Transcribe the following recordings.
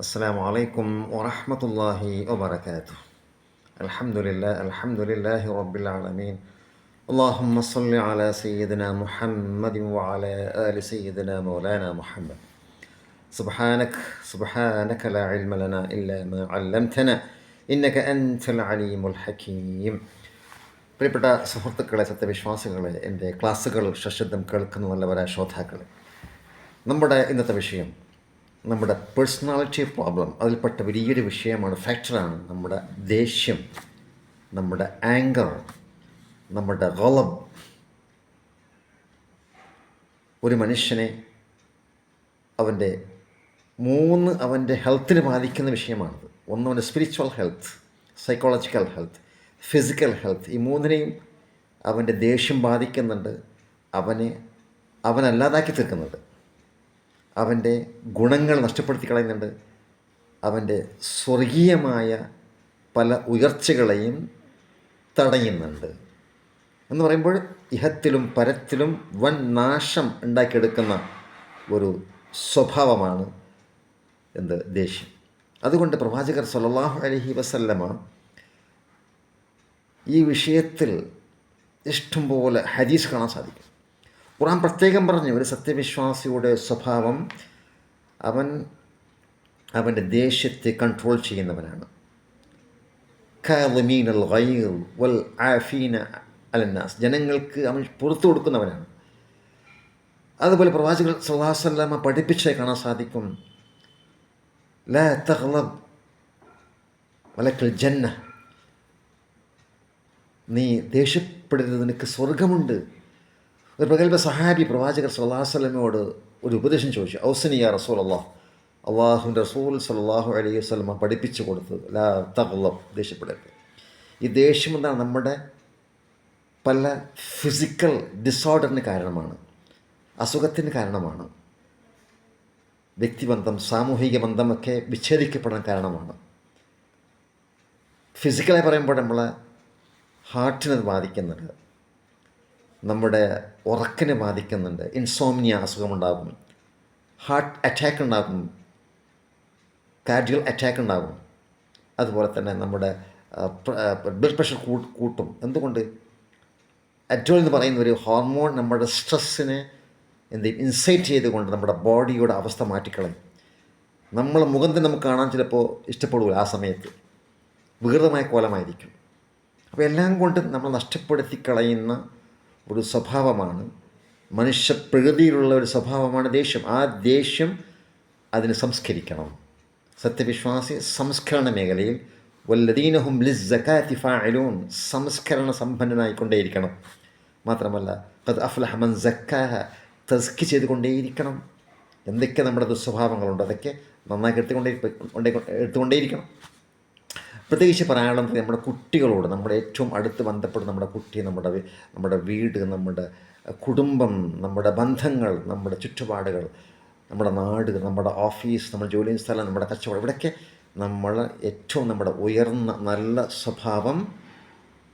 السلام عليكم ورحمة الله وبركاته. الحمد لله رب العالمين. اللهم صل على سيدنا محمد وعلى آل سيدنا مولانا محمد. سبحانك سبحانك لا علم لنا إلا ما علمتنا إنك أنت العليم الحكيم. പ്രിയപ്പെട്ട സുഹൃത്തുക്കളെ, സത്യവിശ്വാസികളെ, എൻ്റെ ക്ലാസ്സുകൾ സശ്രദ്ധം കേൾക്കുന്ന നല്ലവരായ ശ്രോതാക്കളെ, നമ്മുടെ ഇന്നത്തെ വിഷയം നമ്മുടെ പേഴ്സണാലിറ്റി പ്രോബ്ലം. അതിൽപ്പെട്ട വലിയൊരു വിഷയമാണ്, ഫാക്ടറാണ് നമ്മുടെ ദേഷ്യം, നമ്മുടെ ആങ്കർ, നമ്മുടെ ഗളബ്. ഒരു മനുഷ്യനെ അവൻ്റെ ഹെൽത്തിനെ ബാധിക്കുന്ന വിഷയമാണത്. ഒന്ന് അവൻ്റെ spiritual health, psychological health, physical health. ഈ മൂന്നിനെയും അവൻ്റെ ദേഷ്യം ബാധിക്കുന്നുണ്ട്. അവനല്ലാതാക്കി തീർക്കുന്നുണ്ട്. അവൻ്റെ ഗുണങ്ങൾ നഷ്ടപ്പെടുത്തി കളയുന്നുണ്ട്. അവൻ്റെ സ്വർഗീയമായ പല ഉയർച്ചകളെയും തടയുന്നുണ്ട്. എന്ന് പറയുമ്പോൾ ഇഹത്തിലും പരത്തിലും വൻ നാശം ഉണ്ടാക്കിയെടുക്കുന്ന ഒരു സ്വഭാവമാണ് ദേഷ്യം. അതുകൊണ്ട് പ്രവാചകർ സല്ലല്ലാഹു അലൈഹി വസല്ലമ ഈ വിഷയത്തിൽ ഇഷ്ടംപോലെ ഹദീസ് കാണാൻ സാധിക്കും. ഖുർആൻ പ്രത്യേകം പറഞ്ഞു, ഒരു സത്യവിശ്വാസിയുടെ സ്വഭാവം അവൻ്റെ ദേഷ്യത്തെ കൺട്രോൾ ചെയ്യുന്നവനാണ്. കാളിമീനൽ ഗൈർ വൽ ആഫീന അലന്നാസ്, ജനങ്ങൾക്ക് അവൻ പുറത്തു കൊടുക്കുന്നവനാണ്. അതുപോലെ പ്രവാചകർ സല്ലല്ലാഹു അലൈഹി വസല്ലമ പഠിപ്പിച്ചായി കാണാൻ സാധിക്കും, ലാ തഗ്ളബ് വലക്കൽ ജന്ന, നീ ദേഷ്യപ്പെടരുത്, നിനക്ക് സ്വർഗമുണ്ട്. ഒരു പ്രഗൽഭ സഹാബി പ്രവാചകർ സല്ലല്ലാഹു അലൈഹി വസല്ലമയോട് ഒരു ഉപദേശം ചോദിച്ചു, ഔസനി യാ റസൂലല്ലാഹ്, അള്ളാഹുവിൻ്റെ റസൂൽ സല്ലല്ലാഹു അലൈഹി വസല്ലമ പഠിപ്പിച്ചു കൊടുത്തത് ലാ തഗ്ളബ്, ദേഷ്യപ്പെടരുത്. ഈ ദേഷ്യം എന്താണ്? നമ്മുടെ പല ഫിസിക്കൽ ഡിസോർഡറിന് കാരണമാണ്, അസുഖത്തിന് കാരണമാണ്, വ്യക്തിബന്ധം, സാമൂഹിക ബന്ധമൊക്കെ വിച്ഛേദിക്കപ്പെടാൻ കാരണമാണ്. ഫിസിക്കലായി പറയുമ്പോൾ നമ്മളെ ഹാർട്ടിനെ ബാധിക്കുന്നുണ്ട്, നമ്മുടെ ഉറക്കിനെ ബാധിക്കുന്നുണ്ട്, ഇൻസോംനിയ അസുഖമുണ്ടാകും, ഹാർട്ട് അറ്റാക്ക് ഉണ്ടാകും, കാർഡിയൽ അറ്റാക്ക് ഉണ്ടാകും. അതുപോലെ തന്നെ നമ്മുടെ ബ്ലഡ് പ്രഷർ കൂട്ടും. എന്തുകൊണ്ട്? അഡ്രിനലിൻ എന്ന് പറയുന്ന ഒരു ഹോർമോൺ നമ്മുടെ സ്ട്രെസ്സിനെ ഇൻസൈറ്റ് ചെയ്തുകൊണ്ട് നമ്മുടെ ബോഡിയുടെ അവസ്ഥ മാറ്റിക്കളയും. നമ്മളെ മുഖം തന്നെ നമുക്ക് കാണാൻ ചിലപ്പോൾ ഇഷ്ടപ്പെടില്ല, ആ സമയത്ത് വികൃതമായ കോലമായിരിക്കും. അപ്പോൾ എല്ലാം കൊണ്ടും നമ്മൾ നഷ്ടപ്പെടുത്തി കളയുന്ന ഒരു സ്വഭാവമാണ്, മനുഷ്യപ്രകൃതിയിലുള്ള ഒരു സ്വഭാവമാണ് ദേഷ്യം. ആ ദേഷ്യം അതിന് സംസ്കരിക്കണം. സത്യവിശ്വാസി സംസ്കരണ മേഖലയിൽ വല്ലദീനഹും ലിസ്സകാത്തി ഫാഇലൂൻ, സംസ്കരണ സമ്പന്നനായിക്കൊണ്ടേയിരിക്കണം. മാത്രമല്ല ഖദ് അഫ്ലഹ മൻ സക്കാഹ, തസ്കി ചെയ്തുകൊണ്ടേയിരിക്കണം. എന്തൊക്കെ നമ്മുടെ ദുസ്വഭാവങ്ങളുണ്ട് അതൊക്കെ നന്നാക്കി എടുത്തുകൊണ്ടേയിരിക്കണം. പ്രത്യേകിച്ച് പറയാനുള്ളത് നമ്മുടെ കുട്ടികളോട്, നമ്മുടെ ഏറ്റവും അടുത്ത് ബന്ധപ്പെടുന്ന നമ്മുടെ കുട്ടി, നമ്മുടെ വീട്, നമ്മുടെ കുടുംബം, നമ്മുടെ ബന്ധങ്ങൾ, നമ്മുടെ ചുറ്റുപാടുകൾ, നമ്മുടെ നാട്, നമ്മുടെ ഓഫീസ്, നമ്മുടെ ജോലി സ്ഥലം, നമ്മുടെ കച്ചവടം, ഇവിടെയൊക്കെ നമ്മൾ ഏറ്റവും നമ്മുടെ ഉയർന്ന നല്ല സ്വഭാവം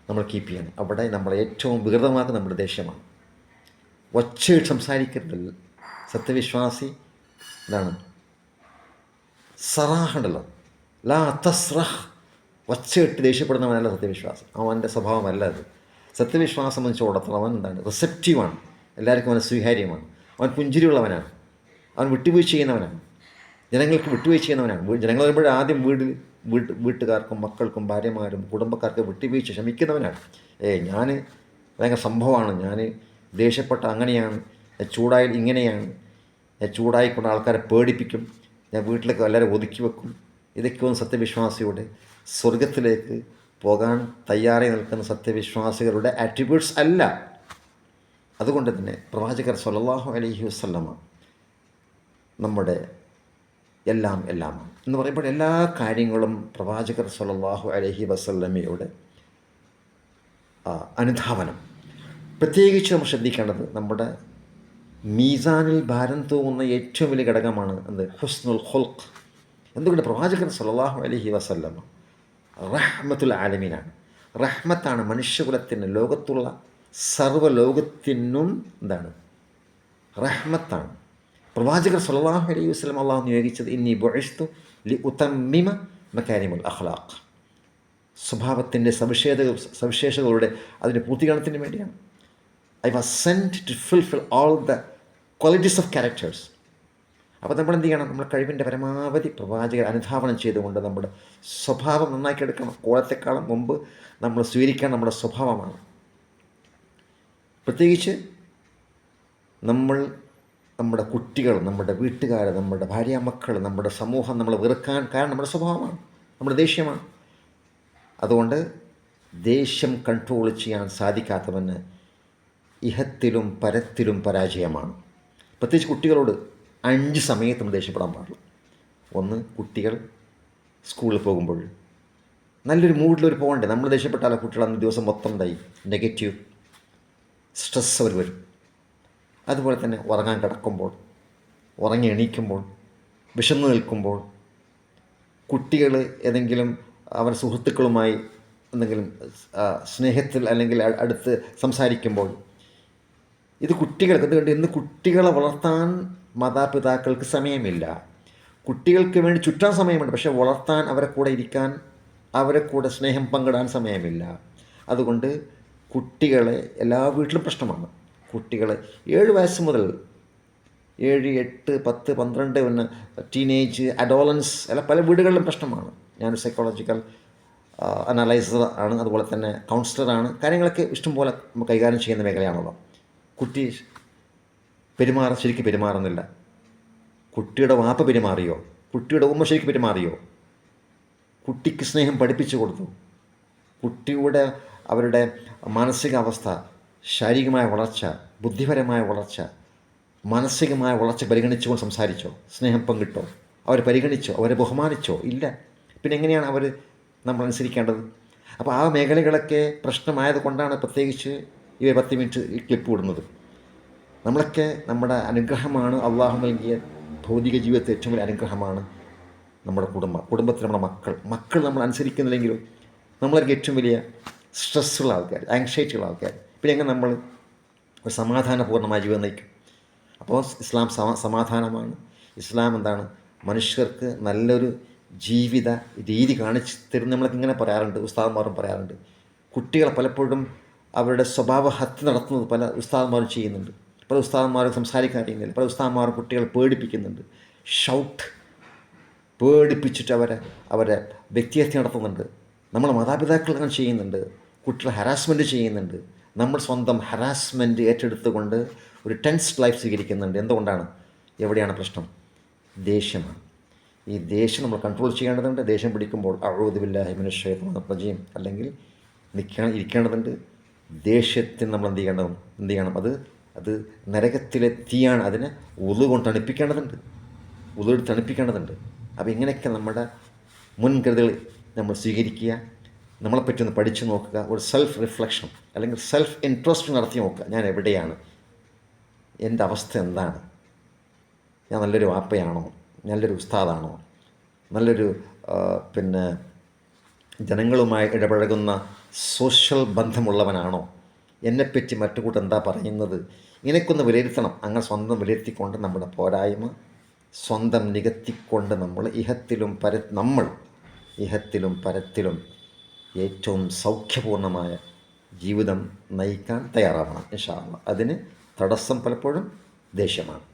നമ്മൾ കീപ്പ് ചെയ്യണം. അവിടെ നമ്മളെ ഏറ്റവും വികൃതമാക്കുന്ന നമ്മുടെ ദേഷ്യമാണ്. ഒച്ചയിട്ട് സംസാരിക്കരുത്. സത്യവിശ്വാസി എന്താണ്? സറാഹുണ്ടല്ലോ, ലാ തസ്റഹ്, ഒച്ചയിട്ട് ദേഷ്യപ്പെടുന്നവനല്ല സത്യവിശ്വാസം. അവൻ്റെ സ്വഭാവമല്ല അത്. സത്യവിശ്വാസം വെച്ചോടത്തോളം അവൻ എന്താണ്? റിസെപ്റ്റീവാണ്, എല്ലാവർക്കും അവന് സ്വീകാര്യമാണ്, അവൻ പുഞ്ചിരിയുള്ളവനാണ്, അവൻ വിട്ടുവീഴ്ച ചെയ്യുന്നവനാണ്, ജനങ്ങൾക്ക് വിട്ടുവീഴ്ച ചെയ്യുന്നവനാണ്. ജനങ്ങൾ വരുമ്പോൾ ആദ്യം വീട്ടുകാർക്കും മക്കൾക്കും ഭാര്യമാരും കുടുംബക്കാർക്കും വിട്ടുവീഴ്ച ക്ഷമിക്കുന്നവനാണ്. ഞാൻ ഭയങ്കര സംഭവമാണ്, ഞാൻ ദേഷ്യപ്പെട്ട അങ്ങനെയാണ്, ഞാൻ ചൂടായാൽ ഇങ്ങനെയാണ്, ഞാൻ ചൂടായിക്കൊണ്ട് ആൾക്കാരെ പേടിപ്പിക്കും, ഞാൻ വീട്ടിലേക്ക് എല്ലാവരും ഒതുക്കി വെക്കും. ഇതൊക്കെയൊന്നും സത്യവിശ്വാസിയുടെ സ്വർഗത്തിലേക്ക് പോകാൻ തയ്യാറായി നിൽക്കുന്ന സത്യവിശ്വാസികളുടെ ആട്രിബ്യൂട്ട്സ് അല്ല. അതുകൊണ്ട് തന്നെ പ്രവാചകർ സല്ലല്ലാഹു അലൈഹി വസല്ലമ നമ്മുടെ എല്ലാം എന്ന് പറയുമ്പോൾ എല്ലാ കാര്യങ്ങളും പ്രവാചകർ സല്ലല്ലാഹു അലൈഹി വസല്ലമയുടെ അനുധാവനം. പ്രത്യേകിച്ച് നമ്മൾ ശ്രദ്ധിക്കേണ്ടത്, നമ്മുടെ മീസാനിൽ ഭാരം തൂങ്ങുന്ന ഏറ്റവും വലിയ ഘടകമാണ് ഹുസ്നുൽ ഖുൽഖ്. എന്തുകൊണ്ട്? പ്രവാചകൻ സല്ലല്ലാഹു അലൈഹി വസല്ലമ റഹ്മത്തുൽ ആലമീനാണ്. റഹ്മത്താണ് മനുഷ്യകുലത്തിന്, ലോകത്തുള്ള സർവ്വലോകത്തിനും റഹ്മത്താണ്. പ്രവാചകർ സല്ലല്ലാഹു അലൈഹി വസല്ലം അള്ളാഹു നിയോഗിച്ചത് ഇന്നി ബുഇസ്തു ലി ഉതമ്മിമ മകാരിമുൽ അഖ്ലാഖ്, സ്വഭാവത്തിൻ്റെ സവിശേഷതകളുടെ അതിൻ്റെ പൂർത്തീകരണത്തിന് വേണ്ടിയാണ്. I was sent to fulfil all the qualities of characters. അപ്പോൾ നമ്മൾ എന്ത് ചെയ്യണം? നമ്മുടെ കഴിവിൻ്റെ പരമാവധി പ്രവാചകർ അനുധാവനം ചെയ്തുകൊണ്ട് നമ്മുടെ സ്വഭാവം നന്നാക്കി എടുക്കണം. കോലത്തെക്കാളും മുമ്പ് നമ്മൾ സ്വീകരിക്കാൻ നമ്മുടെ സ്വഭാവമാണ്. പ്രത്യേകിച്ച് നമ്മൾ നമ്മുടെ കുട്ടികൾ, നമ്മുടെ വീട്ടുകാർ, നമ്മുടെ ഭാര്യ മക്കൾ, നമ്മുടെ സമൂഹം നമ്മളെ വെറുക്കാൻ കാരണം നമ്മുടെ സ്വഭാവമാണ്, നമ്മുടെ ദേഷ്യമാണ്. അതുകൊണ്ട് ദേഷ്യം കൺട്രോൾ ചെയ്യാൻ സാധിക്കാത്തവന് ഇഹത്തിലും പരത്തിലും പരാജയമാണ്. പ്രത്യേകിച്ച് കുട്ടികളോട് 5 സമയത്ത് നമ്മൾ ദേഷ്യപ്പെടാൻ പാടില്ല. ഒന്ന്, കുട്ടികൾ സ്കൂളിൽ പോകുമ്പോൾ നല്ലൊരു മൂഡിലൊരു പോകണ്ടേ. നമ്മൾ ദേഷ്യപ്പെട്ടാലോ കുട്ടികൾ അന്ന് ദിവസം മൊത്തം നെഗറ്റീവ് സ്ട്രെസ് അവർ വരും. അതുപോലെ തന്നെ ഉറങ്ങാൻ കിടക്കുമ്പോൾ, ഉറങ്ങി എണീക്കുമ്പോൾ, വിശന്നു നിൽക്കുമ്പോൾ, കുട്ടികൾ ഏതെങ്കിലും അവർ സുഹൃത്തുക്കളുമായി എന്തെങ്കിലും സ്നേഹത്തിൽ അല്ലെങ്കിൽ അടുത്ത് സംസാരിക്കുമ്പോൾ, ഇത് കുട്ടികൾക്ക് എന്തുകൊണ്ട് ഇന്ന് കുട്ടികളെ വളർത്താൻ മാതാപിതാക്കൾക്ക് സമയമില്ല. കുട്ടികൾക്ക് വേണ്ടി ചുറ്റാൻ സമയമുണ്ട്, പക്ഷേ വളർത്താൻ, അവരെ കൂടെ ഇരിക്കാൻ, അവരെ കൂടെ സ്നേഹം പങ്കിടാൻ സമയമില്ല. അതുകൊണ്ട് കുട്ടികളെ എല്ലാ വീട്ടിലും പ്രശ്നമാണ്. കുട്ടികൾ 7 വയസ്സ് മുതൽ 7, 8, 10, 12 പിന്നെ ടീനേജ്, അഡോളൻസ് അല്ല പല വീടുകളിലും പ്രശ്നമാണ്. ഞാനൊരു സൈക്കോളജിക്കൽ അനലൈസർ ആണ്, അതുപോലെ തന്നെ കൗൺസിലറാണ്. കാര്യങ്ങളൊക്കെ ഇഷ്ടംപോലെ കൈകാര്യം ചെയ്യുന്ന മേഖലയാണല്ലോ. കുട്ടി ശരിക്കും പെരുമാറുന്നില്ല. കുട്ടിയുടെ വാപ്പ പെരുമാറിയോ? കുട്ടിയുടെ ഉമ്മ ശരിക്കും പെരുമാറിയോ? കുട്ടിക്ക് സ്നേഹം പഠിപ്പിച്ചു കൊടുത്തു? കുട്ടിയുടെ അവരുടെ മാനസികാവസ്ഥ, ശാരീരികമായ വളർച്ച, ബുദ്ധിപരമായ വളർച്ച, മാനസികമായ വളർച്ച പരിഗണിച്ചുകൊണ്ട് സംസാരിച്ചോ? സ്നേഹം പങ്കിട്ടോ? അവരെ പരിഗണിച്ചോ? അവരെ ബഹുമാനിച്ചോ? ഇല്ല. പിന്നെ എങ്ങനെയാണ് അവർ നമ്മൾ അനുസരിക്കേണ്ടത്? അപ്പോൾ ആ മേഖലകളൊക്കെ പ്രശ്നമായത് കൊണ്ടാണ് പ്രത്യേകിച്ച് ഈ 10 മിനിറ്റ് ഈ ക്ലിപ്പ് വിടുന്നത്. നമ്മളൊക്കെ നമ്മുടെ അനുഗ്രഹമാണ്. അള്ളാഹു നൽകിയ ഭൗതിക ജീവിതത്തെ ഏറ്റവും വലിയ അനുഗ്രഹമാണ് നമ്മുടെ കുടുംബത്തിൽ നമ്മുടെ മക്കൾ നമ്മൾ അനുസരിക്കുന്നില്ലെങ്കിലും നമ്മളൊക്കെ ഏറ്റവും വലിയ സ്ട്രെസ്സുള്ള ആൾക്കാർ, ആങ്സൈറ്റിയുള്ള ആൾക്കാർ. പിന്നെ എങ്ങനെ നമ്മൾ ഒരു സമാധാനപൂർണ്ണമായ ജീവിതം നയിക്കും? അപ്പോൾ ഇസ്ലാം സമാധാനമാണ്. ഇസ്ലാം എന്താണ്? മനുഷ്യർക്ക് നല്ലൊരു ജീവിത രീതി കാണിച്ച് തരുന്ന നമ്മളൊക്കെ ഇങ്ങനെ പറയാറുണ്ട്, ഉസ്താദന്മാരും പറയാറുണ്ട്. കുട്ടികളെ പലപ്പോഴും അവരുടെ സ്വഭാവ ഹത്യ നടത്തുന്നത് പല ഉസ്താദന്മാരും ചെയ്യുന്നുണ്ട്. പല ഉസ്താദന്മാരും സംസാരിക്കാൻ അറിയുന്നില്ല. പല ഉസ്താദന്മാരും കുട്ടികളെ പേടിപ്പിക്കുന്നുണ്ട്. പേടിപ്പിച്ചിട്ട് അവരെ വ്യക്തിഹത്യ നടത്തുന്നുണ്ട്. നമ്മൾ മാതാപിതാക്കൾ അങ്ങനെ ചെയ്യുന്നുണ്ട്. കുട്ടികളെ ഹരാസ്മെൻറ്റ് ചെയ്യുന്നുണ്ട്. നമ്മൾ സ്വന്തം ഹരാസ്മെൻറ്റ് ഏറ്റെടുത്തുകൊണ്ട് ഒരു ടെൻസ്ഡ് ലൈഫ് സ്വീകരിക്കുന്നുണ്ട്. എന്തുകൊണ്ടാണ്? എവിടെയാണ് പ്രശ്നം? ദേഷ്യമാണ്. ഈ ദേഷ്യം നമ്മൾ കൺട്രോൾ ചെയ്യേണ്ടതുണ്ട്. ദേഷ്യം പിടിക്കുമ്പോൾ അഊദു ബില്ലാഹി മിനശ് ശൈത്വാനിർ റജീം അല്ലെങ്കിൽ ഇരിക്കേണ്ടതുണ്ട്. ദേഷ്യത്തിന് നമ്മൾ എന്ത് ചെയ്യണം? അത് നരകത്തിലെ തീയാണ്. അതിനെ ഉളു കൊണ്ട് തണുപ്പിക്കേണ്ടതുണ്ട്. അപ്പോൾ ഇങ്ങനെയൊക്കെ നമ്മുടെ മുൻകരുതൽ നമ്മൾ സ്വീകരിക്കുക. നമ്മളെപ്പറ്റി ഒന്ന് പഠിച്ചു നോക്കുക. ഒരു സെൽഫ് റിഫ്ലക്ഷൻ അല്ലെങ്കിൽ സെൽഫ് ഇൻട്രോസ്പെക്ഷൻ നടത്തി നോക്കുക. ഞാൻ എവിടെയാണ്? എൻ്റെ അവസ്ഥ എന്താണ്? ഞാൻ നല്ലൊരു വാപ്പയാണോ? നല്ലൊരു ഉസ്താദാണോ? നല്ലൊരു ജനങ്ങളുമായി ഇടപഴകുന്ന സോഷ്യൽ ബന്ധമുള്ളവനാണോ? എന്നെപ്പറ്റി മറ്റു കൂട്ടം എന്താ പറയുന്നത്? ഇങ്ങനെയൊക്കെ വിലയിരുത്തണം. അങ്ങനെ സ്വന്തം വിലയിരുത്തിക്കൊണ്ട് നമ്മുടെ പോരായ്മ സ്വന്തം നികത്തിക്കൊണ്ട് നമ്മൾ ഇഹത്തിലും പരത്തിലും ഏറ്റവും സൗഖ്യപൂർണ്ണമായ ജീവിതം നയിക്കാൻ തയ്യാറാവണം ഇൻഷാ അല്ലാഹ്. അതിന് തടസ്സം പലപ്പോഴും ദേഷ്യമാണ്.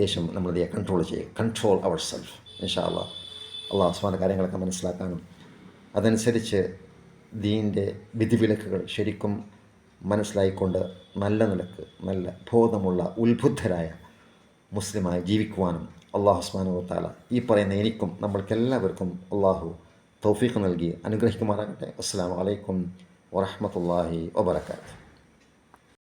ദേഷ്യം നമ്മൾ കൺട്രോൾ അവർ സെൽഫ് ഇൻഷാ അല്ലാഹ്. അള്ളാഹു സുബ്ഹാനഹു കാര്യങ്ങളൊക്കെ മനസ്സിലാക്കാനും അതനുസരിച്ച് ദീൻ്റെ വിധിവിലക്കുകൾ ശരിക്കും മനസ്സിലായിക്കൊണ്ട് നല്ല നിലക്ക് നല്ല ബോധമുള്ള ഉത്ബുദ്ധരായ മുസ്ലിമായി ജീവിക്കുവാനും അള്ളാഹു സുബ്ഹാനഹു വ തആല ഈ പറയുന്ന എനിക്കും നമ്മൾക്കെല്ലാവർക്കും അള്ളാഹു തൗഫീഖ് നൽകി അനുഗ്രഹിക്കുമാറാകട്ടെ. അസ്സലാമു അലൈക്കും വറഹ്മത്തുള്ളാഹി വബറകാതുഹു.